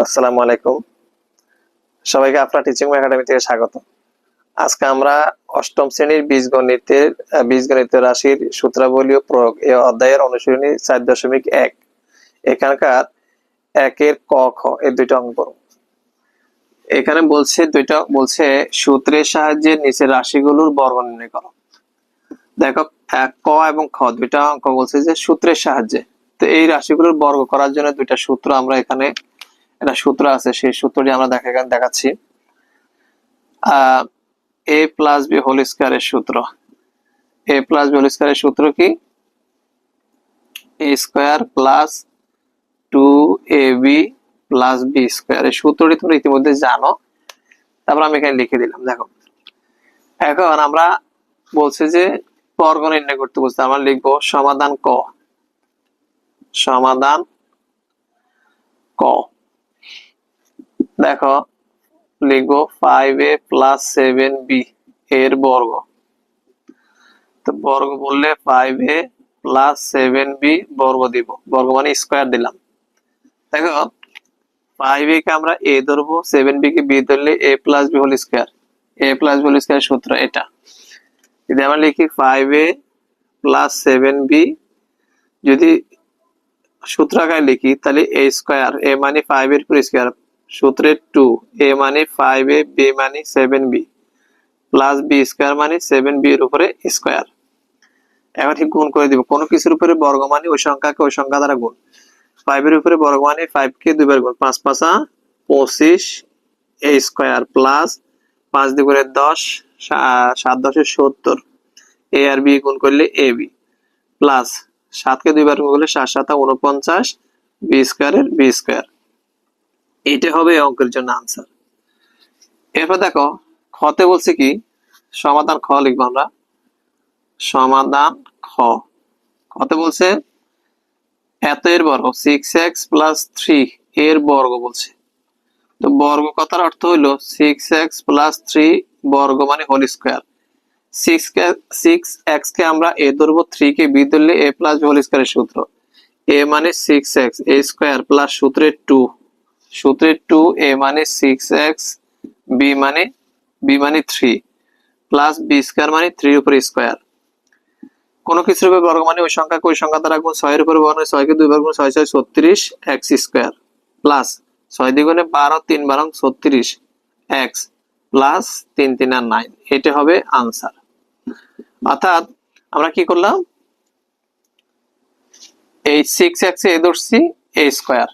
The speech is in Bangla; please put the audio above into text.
আসসালামু আলাইকুম। সবাইকে আপনার টিচিং একাডেমি থেকে স্বাগত। আজকে আমরা অষ্টম শ্রেণীর বীজগণিত রাশির সূত্রাবলী ও প্রয়োগ এই অধ্যায়ের অনুশীলনী 4.1 এখানকার 1-এর ক খ এই দুইটা অঙ্ক করব। এখানে বলছে সূত্রের সাহায্যে নিচের রাশিগুলোর বর্গ নির্ণয় করো। দেখো ক এবং খ দুইটা অঙ্ক বলছে যে সূত্রের সাহায্যে। তো এই রাশিগুলোর বর্গ করার জন্য দুইটা সূত্র আমরা এখানে একটা সূত্র আছে, সেই সূত্রটি আমরা দেখাচ্ছি। a প্লাস বি হোল স্কয়ারের সূত্র। a প্লাস বি হোল স্কয়ারের সূত্র কি? a square plus 2ab plus B square. এই সূত্রটি তোমরা ইতিমধ্যে জানো, তারপর আমি এখানে লিখে দিলাম। দেখো এখন আমরা বলছি যে বর্গ নির্ণয় করতে বলছি, আমরা লিখবো সমাধান ক। সমাধান ক দেখো লিখবো 5a প্লাস 7b এর বর্গ। তো বর্গ বললে 5a প্লাস 7b বর্গ দিব, বর্গ মানে স্কয়ার দিলাম। দেখো 5a কে আমরা a ধরবো, 7b কে b ধরলে a plus b whole square. a plus b whole square সূত্র এটা। যদি আমরা লিখি 5a প্লাস 7b, যদি সূত্র আকারে লিখি তাহলে a স্কয়ার, a মানে 5 এর পুরো স্কয়ার, সূত্রে 2, a মানে 5a, b মানে 7b প্লাস b স্কয়ার মানে 7b এর উপরে স্কয়ার। এখন ঠিক গুণ করে দিব, কোন কিছুর উপরে বর্গ মানে ওই সংখ্যাকে ওই সংখ্যা দ্বারা গুণ। 5 এর উপরে বর্গ মানে 5 কে দুইবার গুণ, 5 5 25 a স্কয়ার প্লাস 5 দুগুণে 10, 7 10 70, a আর b গুণ করলে ab প্লাস 7 কে দুইবার গুণ করলে 7 7 49 b স্কয়ারের b স্কয়ার। এটা হবে এই অঙ্কের জন্য आंसर। এরপর দেখো খতে বলছে কি, সমাধান খ লিখবো আমরা। সমাধান খ, খতে বলছে এত এর বর্গ 6x প্লাস 3 এর বর্গ বলছে। তো বর্গ কথার অর্থ হলো 6x প্লাস 3 বর্গ মানে হোল স্কয়ার। 6x কে আমরা a ধরবো, 3 কে b ধরলে a প্লাস b হোল স্কয়ারের সূত্র। a মানে 6x a স্কয়ার প্লাস সূত্রে 2 a মানে 6x b মানে 3 প্লাস b স্কয়ার মানে 3 এর উপর স্কয়ার। কোন কিছুর উপর বর্গ মানে ওই সংখ্যাকে ওই সংখ্যা দ্বারা গুণ, 6 এর উপর বর্গ 6 কে দুইবার গুণ 6 6 36 x square plus 6 দ্বিগুণে 12 3 12 36 x plus 3 3 আর 9। এটা হবে आंसर। অর্থাৎ আমরা কি করলাম, এই 6x এ ধরছি a স্কয়ার,